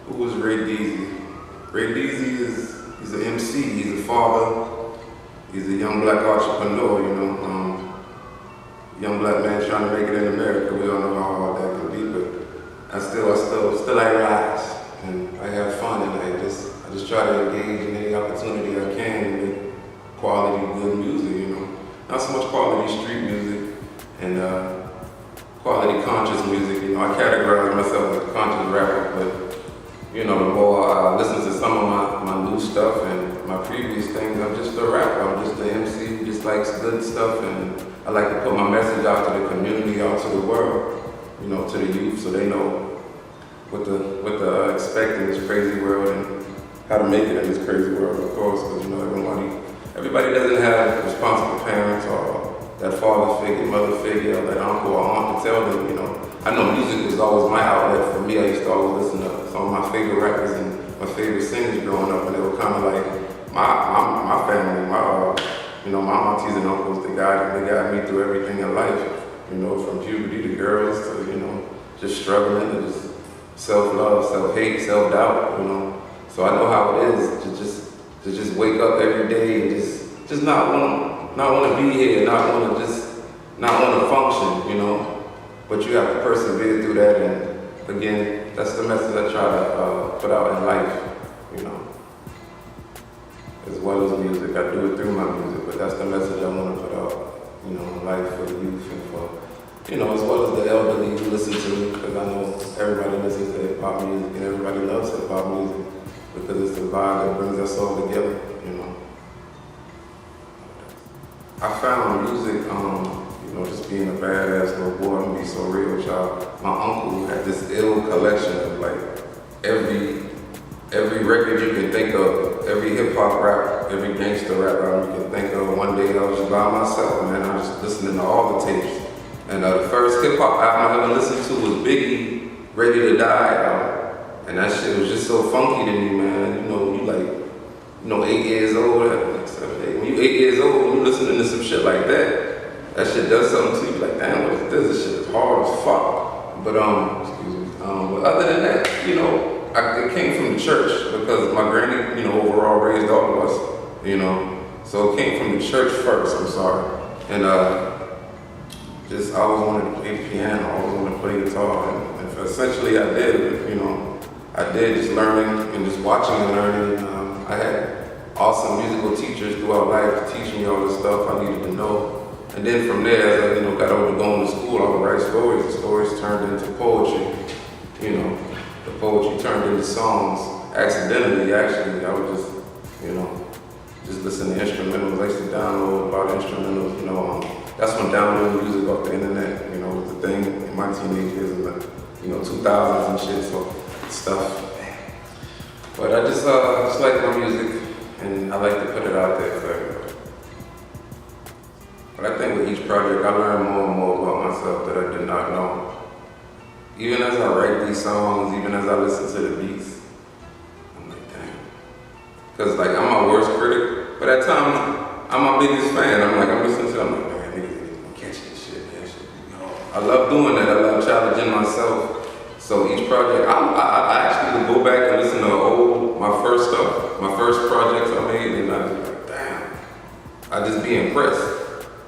Who was Ray Deezy? Ray Deezy he's an MC, he's a father, he's a young black entrepreneur, you know. Young black man trying to make it in America. We all know how hard that can be, but I still I rise and I have fun and I just try to engage in any opportunity I can with quality, good music, you know. Not so much quality street music and quality conscious music, you know. I categorize myself as a conscious rapper, but you know, the more I listen to some of my new stuff and my previous things, I'm just a rapper. I'm just an MC who just likes good stuff, and I like to put my message out to the community, out to the world, you know, to the youth, so they know what to expect in this crazy world and how to make it in this crazy world, of course, because you know everybody doesn't have responsible parents or that father figure, mother figure, or that uncle or aunt to tell them, you know. I know music was always my outlet. For me, I used to always listen to some of my favorite rappers and my favorite singers growing up, and they were kind of like my family, you know, my aunties and uncles. They guided me through everything in life, you know, from puberty to girls to, you know, just struggling to just self-love, self-hate, self-doubt, you know. So I know how it is to just wake up every day and just not want to be here, not want to function, you know. But you have to persevere through that, and again, that's the message I try to put out in life, you know. As well as music, I do it through my music, but that's the message I want to put out, you know, in life for the youth and for, you know, as well as the elderly who listen to me, because I know everybody listens to hip hop music and everybody loves hip hop music because it's the vibe that brings us all together, you know. I found music, you know, just being a badass little boy, I'm gonna be so real with y'all. My uncle had this ill collection of like every record you can think of, every hip hop rap, every gangster rap album you can think of. One day I was just by myself, man, I was just listening to all the tapes. And the first hip hop album I ever listened to was Biggie, Ready to Die album. And that shit was just so funky to me, man. You know, you like, you know, 8 years old, like 7, 8. When you 8 years old, when you listening to some shit like that, that shit does something to you, like, damn, what is this? This shit is hard as fuck. But, excuse me. But other than that, you know, it came from the church because my granny, you know, overall raised all of us, you know. So it came from the church first, I'm sorry. And just I always wanted to play the piano, I always wanted to play guitar. And essentially I did, you know, I did just learning and just watching and learning. I had awesome musical teachers throughout life teaching me all the stuff I needed to know. And then from there, as I, you know, got over to going to school, I would write stories. The stories turned into poetry, you know. The poetry turned into songs. Accidentally, actually, I would just, you know, just listen to instrumentals. I used to download a lot of instrumentals, you know. That's when downloading music off the internet, you know, was the thing in my teenage years in the, you know, 2000s and shit, so stuff. But I just like my music, and I like to put it out there for everybody. But I think with each project, I learn more and more about myself that I did not know. Even as I write these songs, even as I listen to the beats, I'm like, damn. Because like, I'm my worst critic, but at times, I'm my biggest fan. I'm listening to it, I'm like, man, niggas catch this shit, man. You know, I love doing that. I love challenging myself. So each project, I actually would go back and listen to my first stuff, my first projects I made, and I just like, damn. I just be impressed.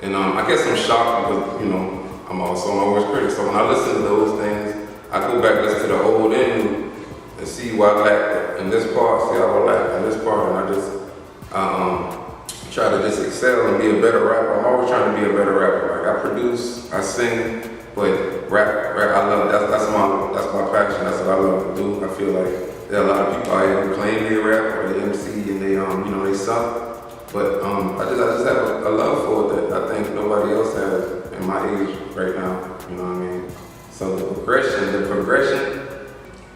And I guess I'm shocked because, you know, I'm also my worst critic. So when I listen to those things, I go back and listen to the old and see where I lacked in this part, see how I lacked in this part, and I just try to just excel and be a better rapper. I'm always trying to be a better rapper. Like I produce, I sing, but rap, I love that's my passion. That's what I love to do. I feel like there are a lot of people out here who claim they rap or they MC and they you know, they suck. But I just have a love for it that I think nobody else has in my age right now. You know what I mean? So the progression,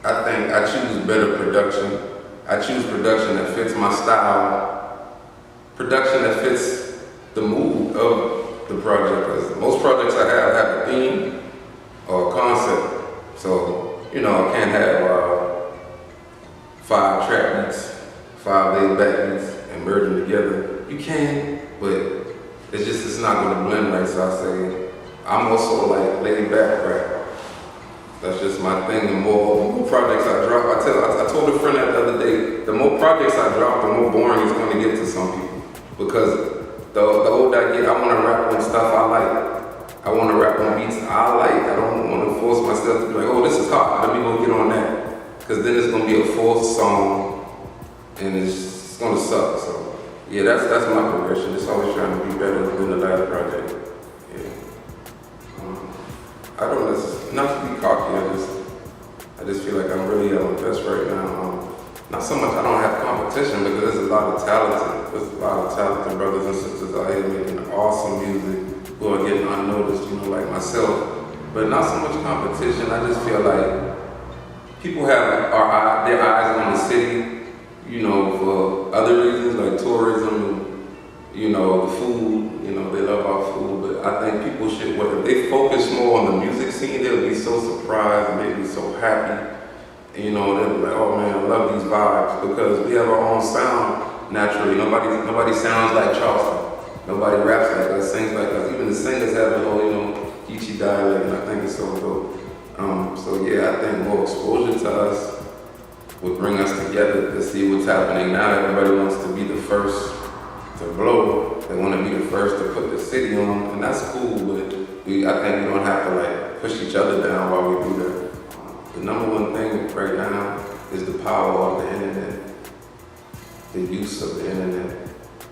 I think I choose better production. I choose production that fits my style, production that fits the mood of the project. Because most projects I have a theme or a concept. So, you know, I can't have 5 trap beats, 5 laid back beats, and merge them together. You can, but it's not gonna blend right. So I say, I'm also like laid back rap. That's just my thing. The more projects I drop, I told a friend that the other day, the more projects I drop, the more boring it's going to get to some people. Because the older I get, I want to rap on stuff I like. I want to rap on beats I like. I don't want to force myself to be like, oh, this is hot, let me go get on that. Because then it's going to be a forced song, and it's going to suck. So yeah, that's my progression. It's always trying to be better than the last project. I don't not to be cocky, I just feel like I'm really at my best right now. Not so much I don't have competition, because there's a lot of talented brothers and sisters out here making awesome music who are getting unnoticed, like myself. But not so much competition. I just feel like people have their eyes on the city, for other reasons like tourism, the food, they love our food, but I think people should, if they focus more on the music scene, they'll be so surprised and they'll be so happy. They'll be like, oh man, I love these vibes, because we have our own sound naturally. Nobody sounds like Charleston. Nobody raps like us, sings like us. Even the singers have a little, Geechee dialect, and I think it's so dope. So yeah, I think more exposure to us would bring us together to see what's happening now. Everybody wants to be the first to blow. They want to be the first to put the city on, and that's cool, but I think we don't have to push each other down while we do that. The number one thing right now is the power of the internet, the use of the internet,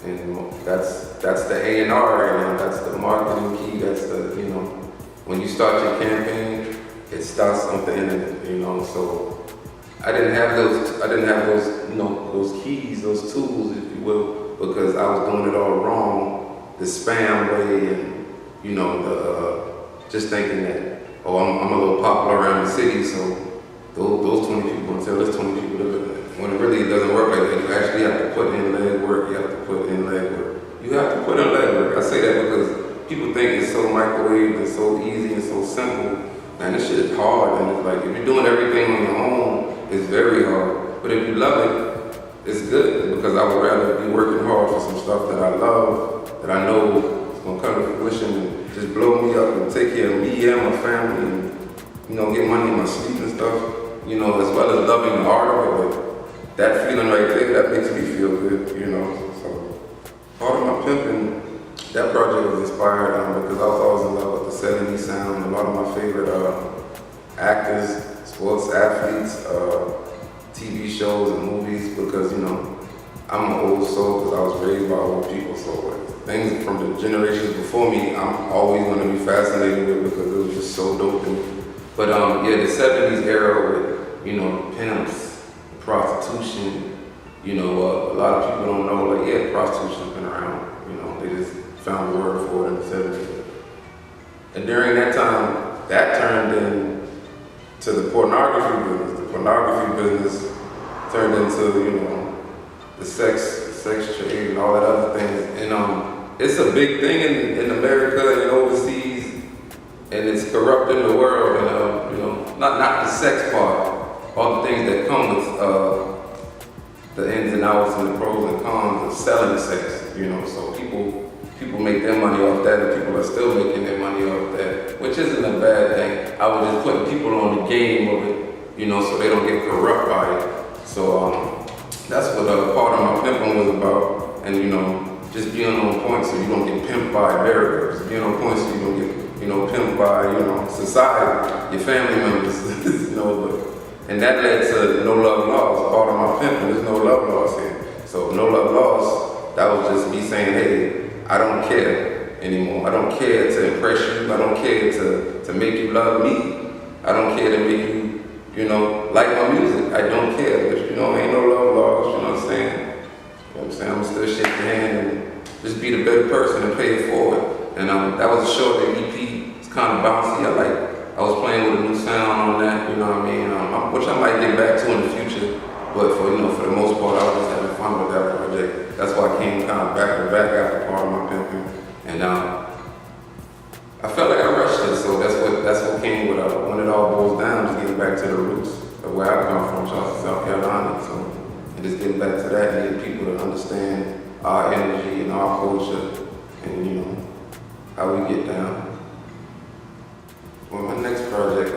and that's the A&R right now. That's the marketing key. That's the when you start your campaign, it starts on the internet. So I didn't have those those keys, those tools, if you will, because I was doing it all wrong, the spam way, and just thinking that, oh, I'm a little popular around the city, so those 20 people until there's 20 people live in it. When it really doesn't work like that, you actually have to put in legwork. You have to put in legwork. I say that because people think it's so microwaved and so easy and so simple. Man, this shit is hard, and it's like, if you're doing everything on your own, it's very hard. But if you love it, it's good, because I would rather be working hard for some stuff that I love, that I know is gonna come to fruition and just blow me up and take care of me and my family, and get money in my sleep and stuff, as well as loving the art of it. But that feeling right there, that makes me feel good, So part of my pimping, that project was inspired because I was always in love with the 70s sound. A lot of my favorite actors, sports athletes, TV shows and movies, because I'm an old soul, because I was raised by old people, so things from the generations before me, I'm always going to be fascinated with, because it was just so dope to me. But the 70s era with pimps, prostitution, a lot of people don't know, prostitution's been around. They just found the word for it in the 70s. And during that time, that turned into the pornography business. The pornography business turned into, the sex trade and all that other things. And it's a big thing in America and overseas, and it's corrupting the world. And not the sex part, all the things that come with the ins and outs and the pros and cons of selling sex. So people make their money off that, and people are still making their money off that, which isn't a bad thing. I was just putting people on the game of it, so they don't get corrupt by it. So that's what part of my pimping was about, and just being on point so you don't get pimped by America, being on point so you don't get pimped by society, your family members, and that led to no love laws. Part of my pimping, there's no love laws here. So no love laws. That was just me saying, hey, I don't care anymore. I don't care to impress you. I don't care to make you love me. I don't care to make you, like my music. I don't care. But, ain't no love laws, you know what I'm saying? I'm gonna still shake your hand and just be the better person and pay it forward. And that was a short EP. It's kind of bouncy. I was playing with a new sound on that, which I might get back to in the future. But for the most part, I was just having fun with that project. That's why I came kind of back to back after part of my pimping. And I felt like I rushed it, so that's what came with when it all boils down, just getting back to the roots of where I come from, Charleston, South Carolina. So, and just getting back to that and getting people to understand our energy and our culture and how we get down. Well, my next project,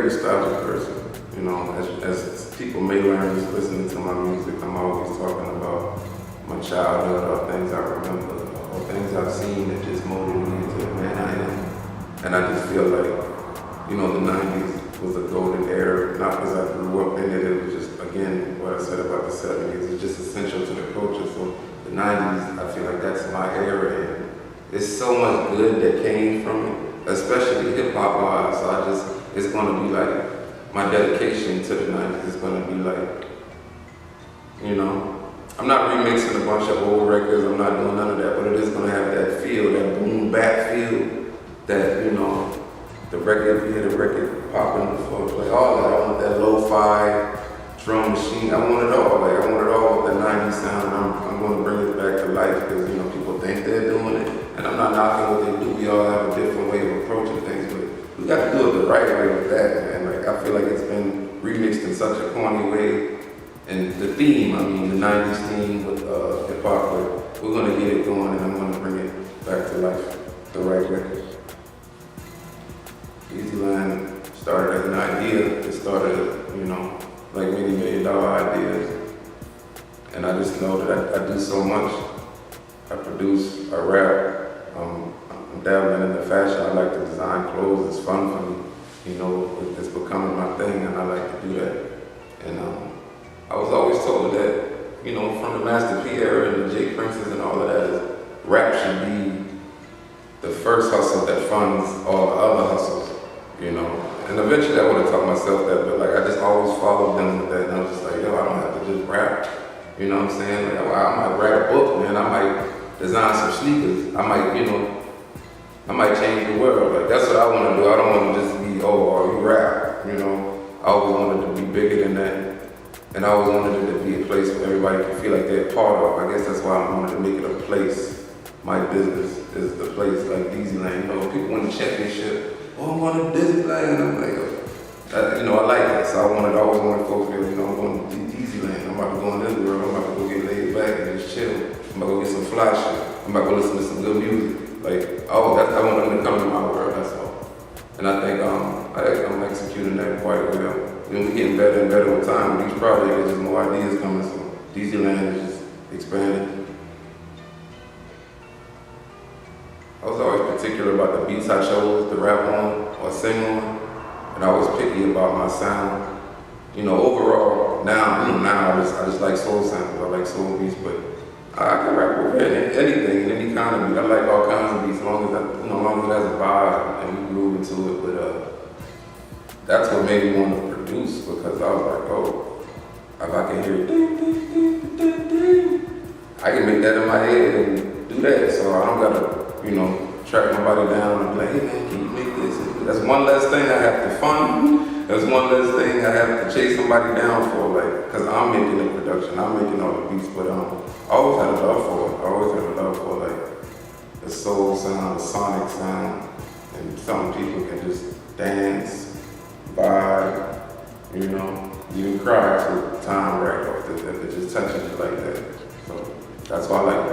very nostalgic person. You know, as people may learn just listening to my music, I'm always talking about my childhood or things I remember or things I've seen that just molded me into the man I am. And I just feel like, you know, the 90s was a golden era, not because I grew up in it, it was just, again, what I said about the 70s, it's just essential to the culture. So the 90s, I feel like that's my era, and there's so much good that came from it, especially hip-hop wise. So it's gonna be like, my dedication to the 90s is gonna be like, you know, I'm not remixing a bunch of old records, I'm not doing none of that, but it is gonna have that feel, that boom bap feel, that, you know, the record, you hear the record popping before it play, all that. I want that lo-fi drum machine. I want it all. Like, I want it all with the 90s sound. I'm going to bring it back to life because, you know, people think they're doing it. And I'm not knocking what they do. We all have a different way of approaching things, but we got to do it the right way with that, man. Like, I feel like it's been remixed in such a corny way. And the theme, I mean, the 90s theme with hip-hop, but we're going to get it going and I'm going to bring it back to life the right way. Deezy started as an idea. It started, you know, like many $1 million ideas. And I just know that I do so much. I produce, I rap, I'm dabbling in the fashion. I like to design clothes. It's fun for me. You know, it's becoming my thing and I like to do that. And I was always told that, you know, from the Master P era and the J Princes and all of that, is rap should be the first hustle that funds all the other hustles. You know, and eventually I would have taught myself that, but like I just always followed them with that, and I was just like, yo, I don't have to just rap. You know what I'm saying? Like, I might write a book, man. I might design some sneakers. I might, you know, I might change the world. Like that's what I want to do. I don't want to just be, oh, you rap. You know, I always wanted to be bigger than that, and I always wanted it to be a place where everybody can feel like they're a part of. I guess that's why I wanted to make it a place. My business is the place, like Deezy Land. You know, people win the championship. Oh, I'm going to Disneyland. I'm like, you know, I like that. So I always wanted folks to be, you know, I'm going to Disneyland. I'm about to go in this world. I'm about to go get laid back and just chill. I'm about to go get some fly shit. I'm about to go listen to some good music. Like, I want them to come to my world, that's all. And I think I'm executing that quite well. You know, we're getting better and better with time. With each project, there's just more ideas coming. So Disneyland is just expanding. I was always particular about the beats I chose to rap on or sing on, and I was picky about my sound. You know, overall, now I just like soul samples. I like soul beats, but I can rap over anything, any kind of beat. I like all kinds of beats, as long as it has a vibe and we groove into it. But that's what made me want to produce, because I was like, oh, if I can hear it, ding, ding, ding, ding, ding, I can make that in my head and do that. So I don't gotta, you know, track nobody down and be like, hey man, can you make this? That's one less thing I have to fund. That's one less thing I have to chase somebody down for, like, because I'm making the production, I'm making all the beats, but I always had a love for it. I always had a love for, like, the soul sound, the sonic sound, and some people can just dance, vibe, you know, even cry to time right off if it just touches you like that. So that's why I like